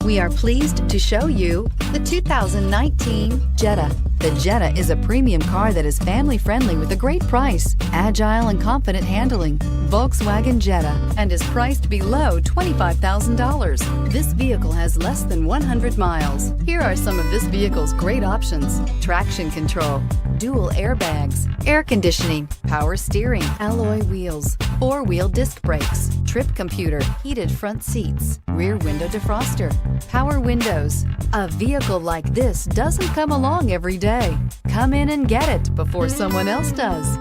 We are pleased to show you the 2019 Jetta. The Jetta is a premium car that is family-friendly with a great price, agile and confident handling. Volkswagen Jetta, and is priced below $25,000. This vehicle has less than 100 miles. Here are some of this vehicle's great options: traction control, dual airbags, air conditioning, power steering, alloy wheels, four-wheel disc brakes, trip computer, heated front seats, rear window defroster, power windows. A vehicle like this doesn't come along every day. Come in and get it before someone else does.